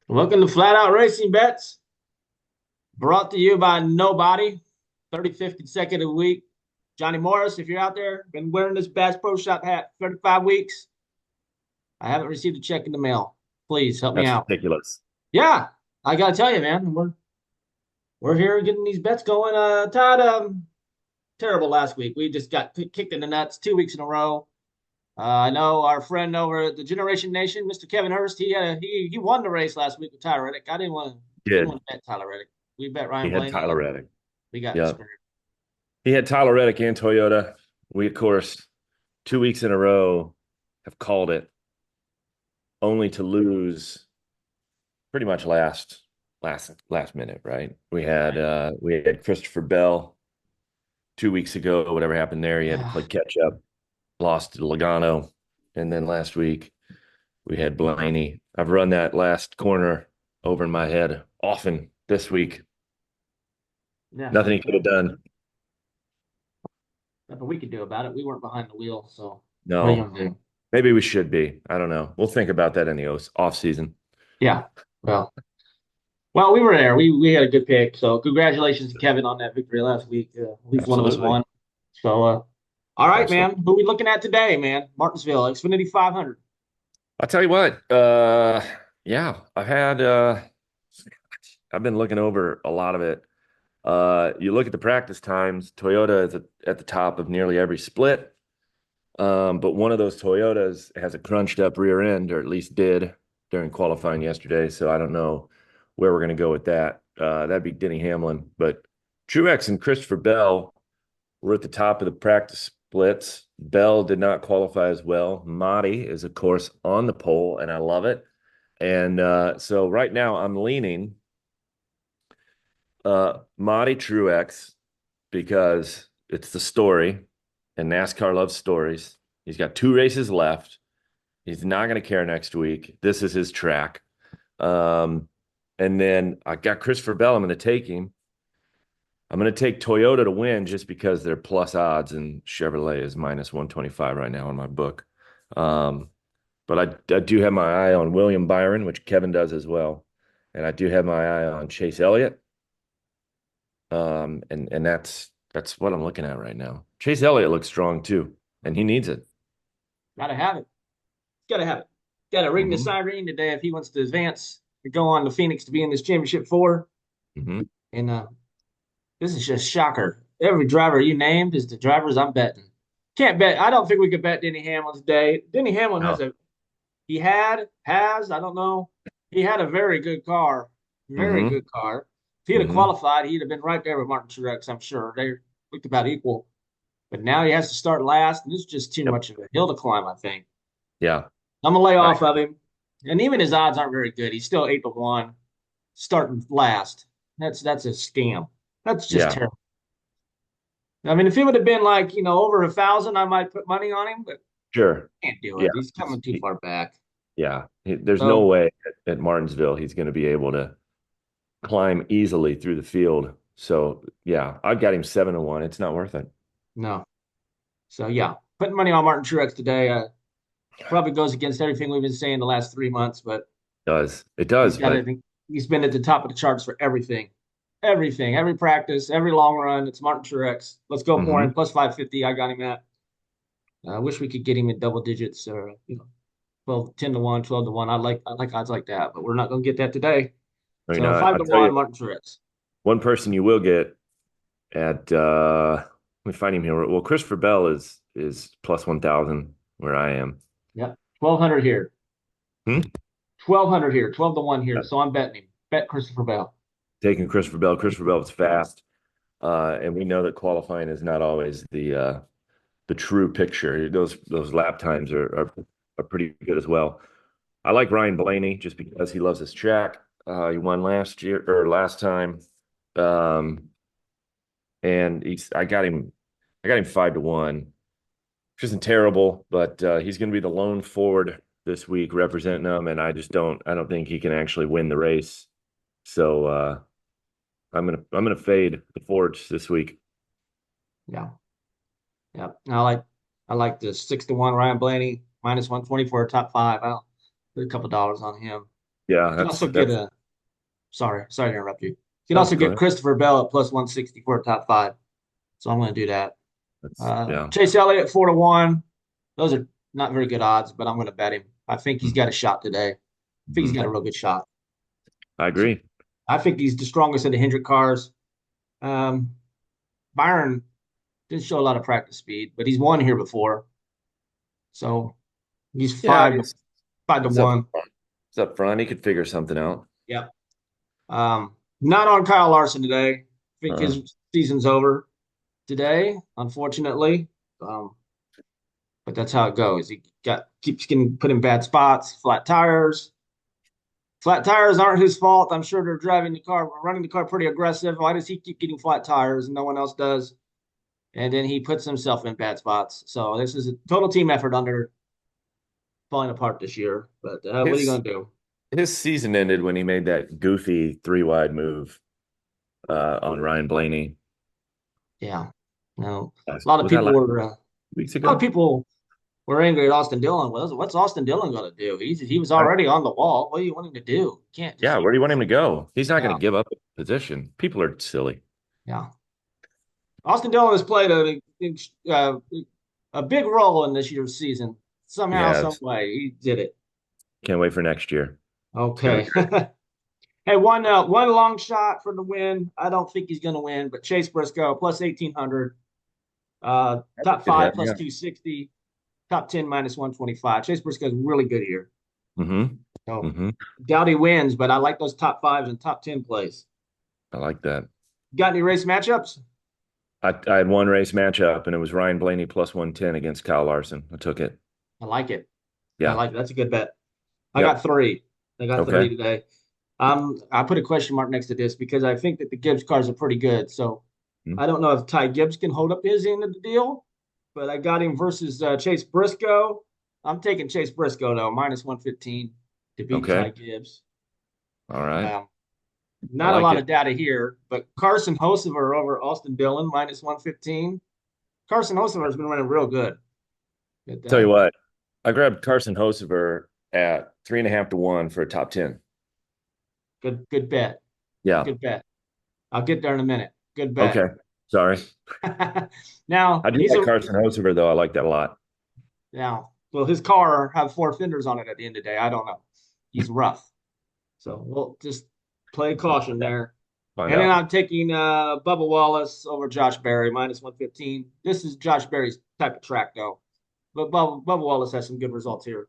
Welcome to Flat Out Racing Bets, brought to you by Nobody, 35th consecutive week. Johnny Morris, if you're out there, been wearing this Bass Pro Shop hat 35 weeks. I haven't received a check in the mail. Please help me That's out. ridiculous. Yeah, I gotta tell you, man, we're here getting these bets going. Todd, terrible last week. We just got kicked in the nuts 2 weeks in a row. I know our friend over at the Generation Nation, Mr. Kevin Hurst, he won the race last week with Tyler Reddick. I didn't want Did. to bet Tyler Reddick. We bet He Ryan had Blaney, Tyler and Reddick. we got Yeah. screwed. He had Tyler Reddick and Toyota. We, of course, 2 weeks in a row have called it, only to lose pretty much last minute, right? We had Christopher Bell 2 weeks ago. Whatever happened there, he had to play catch up, lost to Logano. And then last week we had Blaney. I've run that last corner over in my head often this week. Yeah, Nothing he could have done. nothing we could do about it. We weren't behind the wheel, so what are you No. gonna do? Maybe we should be. I don't know. We'll think about that in the off season. Yeah. Well, well, we were there. We had a good pick. So congratulations to Kevin on that victory last week. At least one of us Absolutely. won. So, all right, Absolutely. man. Who we looking at today, man? Martinsville, Xfinity 500. I'll tell you what. Yeah, I've been looking over a lot of it. You look at the practice times, Toyota is at the top of nearly every split. But one of those Toyotas has a crunched up rear end, or at least did during qualifying yesterday. So I don't know where we're going to go with that. That'd be Denny Hamlin. But Truex and Christopher Bell were at the top of the practice splits. Bell did not qualify as well. Madi is, of course, on the pole, and I love it. And so right now I'm leaning Madi Truex because it's the story, and NASCAR loves stories. He's got 2 races left. He's not going to care next week. This is his track. Um, and then I got Christopher Bell. I'm going to take him. I'm going to take Toyota to win just because they're plus odds, and Chevrolet is minus 125 right now in my book. Um, but I do have my eye on William Byron, which Kevin does as well. And I do have my eye on Chase Elliott. And that's what I'm looking at right now. Chase Elliott looks strong too, and he needs it. Gotta have it. Gotta have it. Gotta ring the Hmm. siren today if he wants to advance to go on to Phoenix to be in this championship four. Hmm. And this is just shocker. Every driver you named is the drivers I'm betting. Can't bet. I don't think we could bet Denny Hamlin today. Denny Hamlin No. I don't know. He had a very good car. Very Hmm. good car. If he'd have Hmm. qualified, he'd have been right there with Martin Truex, I'm sure. They looked about equal. But now he has to start last, and this is just too Yep. much of a hill to climb, I think. Yeah. I'm gonna lay I, off of him. And even his odds aren't very good. He's still 8-1, starting last. That's a scam. That's just yeah. terrible. I mean, if it would have been like, over 1,000, I might put money on him, but Sure. can't do Yeah. it. He's coming too far back. Yeah. There's no So way at Martinsville he's going to be able to climb easily through the field. So yeah, I've got him 7-1. It's not worth it. no. So yeah, putting money on Martin Truex today probably goes against everything we've been saying the last 3 months, but It he's does, got but it. He's been at the top of the charts for everything, everything, every practice, every long run. It's Martin Truex. Let's go for him. mhm. Plus 550. I got him at. I wish we could get him in double digits or 12, 10-1, 12-1. I like odds like that, but we're not going to get that today. I mean, So five I'll to tell you one, Martin Truex. one person you will get at let me find him here. Well, Christopher Bell is plus 1,000 where I am. Yep, 1,200 here, Hmm? 1,200 here, 12-1 here. Yeah. So I'm betting him. Bet Christopher Bell. Taking Christopher Bell. Christopher Bell is fast. And we know that qualifying is not always the true picture. Those lap times are pretty good as well. I like Ryan Blaney just because he loves his track. He won last year or last time. Um, and I got him 5-1, which isn't terrible, but he's going to be the lone Ford this week representing them, and I don't think he can actually win the race. So I'm gonna fade the Fords this week. Yeah, yeah. I like the 6-1 Ryan Blaney minus 120 for a top five. I'll put a couple dollars on him. Yeah, You can also get that's a sorry to interrupt you. You can no, also go get ahead. Christopher Bell at plus 160 for a top five. So I'm going to do that. That's yeah. Chase Elliott 4-1. Those are not very good odds, but I'm going to bet him. I think he's got a shot today. I think he's got a Mhm. real good shot. I So agree. I think he's the strongest of the Hendrick cars. Um, Byron didn't show a lot of practice speed, but he's won here before. So he's Yeah, five to he's up one. he's up front. He could figure something out. Yep. Not on Kyle Larson today. I think Uh, his season's over today, unfortunately. Um, but that's how it goes. He keeps getting put in bad spots, flat tires. Flat tires aren't his fault. I'm sure they're running the car pretty aggressive. Why does he keep getting flat tires and no one else does? And then he puts himself in bad spots. So this is a total team effort under falling apart this year. But what are you his going to do? his season ended when he made that goofy three wide move on Ryan Blaney. Yeah. No, a lot of Was that people last were weeks a lot of ago? people were angry at Austin Dillon. Well, what's Austin Dillon going to do? He was I, already on the wall. What do you want him to do? You can't yeah, just where do you want him to go? He's not going yeah to give up a position. People are silly. yeah. Austin Dillon has played a big role in this year's season. He Somehow, some has. way, he did it. Can't wait for next year. It's going to Okay. be great. Hey, one long shot for the win. I don't think he's going to win, but Chase Briscoe plus 1,800. Top Good five head, plus yeah. 260. Top 10 minus 125. Chase Briscoe's really good here. Mm-hmm. So Mm-hmm. doubt he wins, but I like those top fives and top 10 plays. I like that. Got any race matchups? I had one race matchup, and it was Ryan Blaney plus 110 against Kyle Larson. I took it. I like it. I Yeah. like it. That's a good bet. I got Yep. three. I got Okay. three today. I put a question mark next to this because I think that the Gibbs cars are pretty good. So Mhm. I don't know if Ty Gibbs can hold up his end of the deal, but I got him versus Chase Briscoe. I'm taking Chase Briscoe though, minus 115 to beat Okay. Ty Gibbs. All right. Um, I not a like lot it. of data here, but Carson Hocevar over Austin Dillon minus 115. Carson Hocevar has been running real good. But, Tell you what, I grabbed Carson Hocevar at 3.5 to 1 for a top 10. good bet. Yeah. Good bet. I'll get there in a minute. Good bet. Okay. Sorry. Now I do he's like a Carson Hocevar, though. I like that a lot. now. Well, his car have four fenders on it at the end of the day. I don't know. He's rough, so we'll just play caution Yeah. there. Find And then out. I'm taking Bubba Wallace over Josh Berry minus 115. This is Josh Berry's type of track though, but Bubba Wallace has some good results here.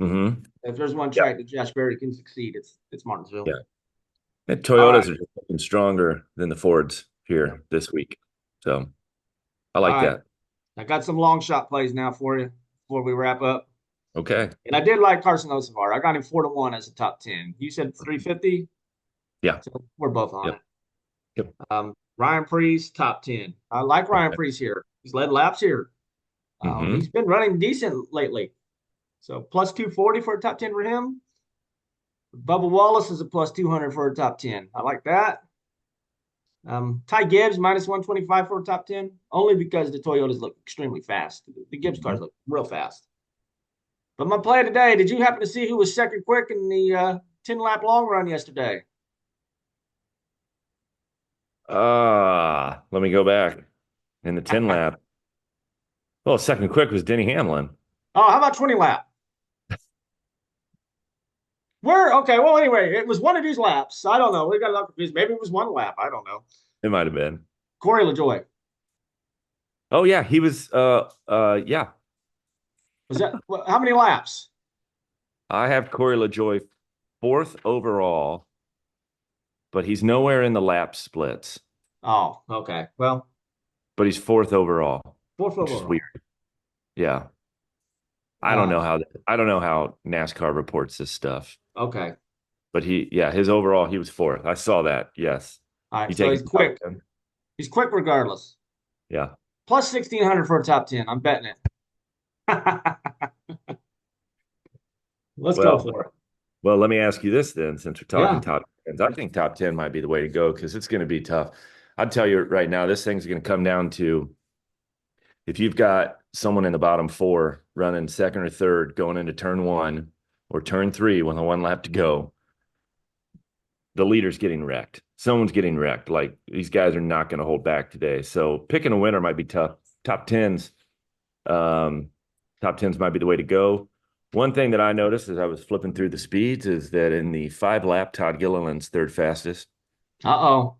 Mm-hmm. If there's one Yeah. track that Josh Berry can succeed, it's Martinsville. Yeah. And All right, Toyotas are just looking stronger than the Fords yeah. here this week. So I All like right. that. I got some long shot plays now for you before we wrap up. Okay. And I did like Carson Osavar. I got him 4-1 as a top 10. You said 350, Yeah. so we're both on Yep. it. Yep. Ryan Priest, top 10. I like Ryan Okay. Priest here. He's led laps here. Mm-hmm. He's been running decent lately. So plus 240 for a top 10 for him. Bubba Wallace is a plus 200 for a top 10. I like that. Ty Gibbs minus 125 for a top 10, only because the Toyotas look extremely fast. The Gibbs Mm-hmm. cars look real fast. But my play today, did you happen to see who was second quick in the 10 lap long run yesterday? Let me go back in the 10 lap. Well, second quick was Denny Hamlin. Oh, how about 20 lap? Where? Okay. Well, anyway, it was one of these laps. I don't know. We got a lot confused. Maybe it was one lap. I don't know. It might have been. Corey LaJoy. Oh yeah, he was yeah. Was that how many laps? I have Corey LaJoy fourth overall, but he's nowhere in the lap splits. Oh, okay. Well, But he's fourth overall, fourth which is overall. weird. Yeah. Uh, I don't know how NASCAR reports this stuff. okay. But his overall he was fourth. I saw that. Yes. All right. You So take he's it top quick. 10? He's quick regardless. Yeah. Plus 1,600 for a top 10. I'm betting it. Let's go Well, for it. well, let me ask you this then, since we're talking Yeah. top tens. I think top 10 might be the way to go because it's going to be tough. I'd tell you right now, this thing's going to come down to if you've got someone in the bottom four running second or third going into turn one or turn three with a one lap to go, the leader's getting wrecked. Someone's getting wrecked. Like these guys are not going to hold back today. So picking a winner might be tough. Top tens, um, top tens might be the way to go. One thing that I noticed as I was flipping through the speeds is that in the 5 lap, Todd Gilliland's third fastest. Uh-oh.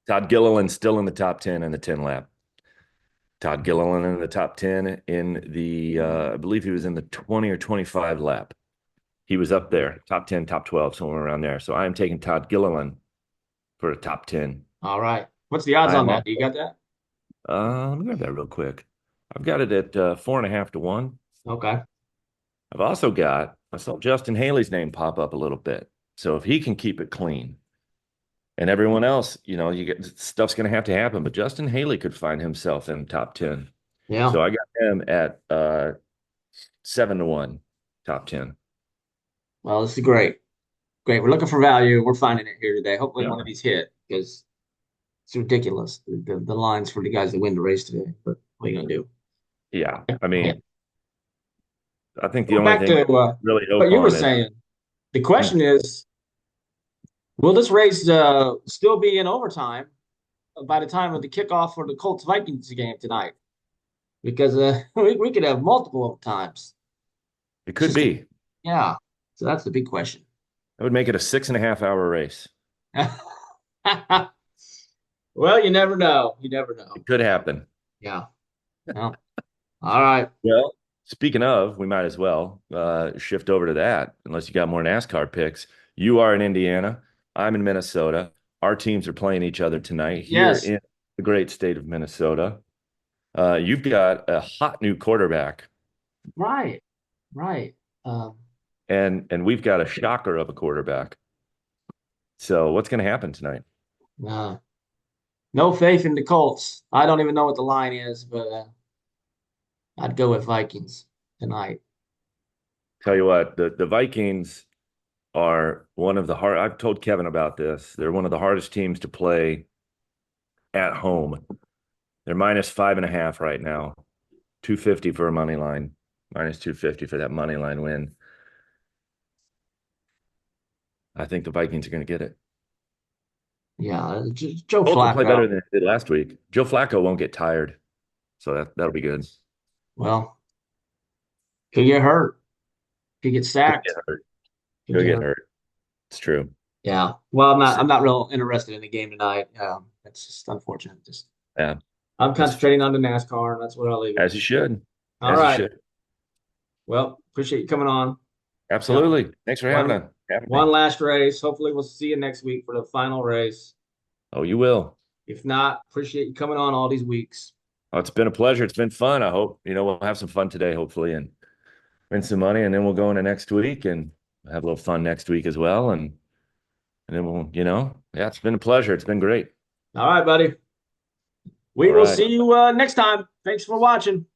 Todd Gilliland's still in the top 10 in the 10 lap. Todd Gilliland in the top 10 in the, I believe he was in the 20 or 25 lap. He was up there, top 10, top 12, somewhere around there. So I am taking Todd Gilliland for a top 10. All right. What's the odds I on am that? also, Do you got that? let me grab that real quick. I've got it at 4.5 to 1. Okay. I've also got, I saw Justin Haley's name pop up a little bit. So if he can keep it clean and everyone else, you get stuff's going to happen, but Justin Haley could find himself in top 10. Yeah. So I got him at 7 to 1, top 10. Well, this is great. Great. We're looking for value. We're finding it here today. Hopefully Yeah. one of these hit because it's ridiculous. The lines for the guys that win the race today. But what are you gonna do? Yeah. I Yeah. mean, I think the Go only back thing to I really what hope you were on is, saying. The hmm, question is, will this race still be in overtime by the time of the kickoff for the Colts Vikings game tonight? Because we could have multiple overtimes. it It's could just a, be. yeah. So that's the big question. I would make it a 6.5 hour race. Well, you never know. You never know. It could happen. Yeah. Well, all right. Well, speaking of, we might as well shift over to that, unless you got more NASCAR picks. You are in Indiana. I'm in Minnesota. Our teams are playing each other tonight here Yes. in the great state of Minnesota. You've got a hot new quarterback, Right. Right. Um, and we've got a shocker of a quarterback. So what's going to happen tonight? uh, no faith in the Colts. I don't even know what the line is, but I'd go with Vikings tonight. Tell you what, the Vikings are one of the hard. I've told Kevin about this. They're one of the hardest teams to play at home. They're -5.5 right now. 250 for a money line. -250 for that money line win. I think the Vikings are going to get it. Yeah, Joe Colts will play better Flacco. than they did last week. Joe Flacco won't get tired, so that'll be good. Well, could get hurt. Could get Could get sacked. hurt. Could Could get get hurt. hurt. It's true. Yeah. Well, I'm We'll not. see. I'm not real interested in the game tonight. That's just unfortunate. Just Yeah, I'm that's concentrating on the NASCAR, and that's where I'll leave it. as you should. All As you right. should. Well, appreciate you coming on. Yep. Absolutely. Thanks for One having me. one last race. Hopefully, we'll see you next week for the final race. Oh, you will. If not, appreciate you coming on all these weeks. Oh, it's been a pleasure. It's been fun. I hope, we'll have some fun today, hopefully, and win some money, and then we'll go into next week and have a little fun next week as well. And then we'll, yeah, it's been a pleasure. It's been great. All right, buddy. We All will right. see you next time. Thanks for watching.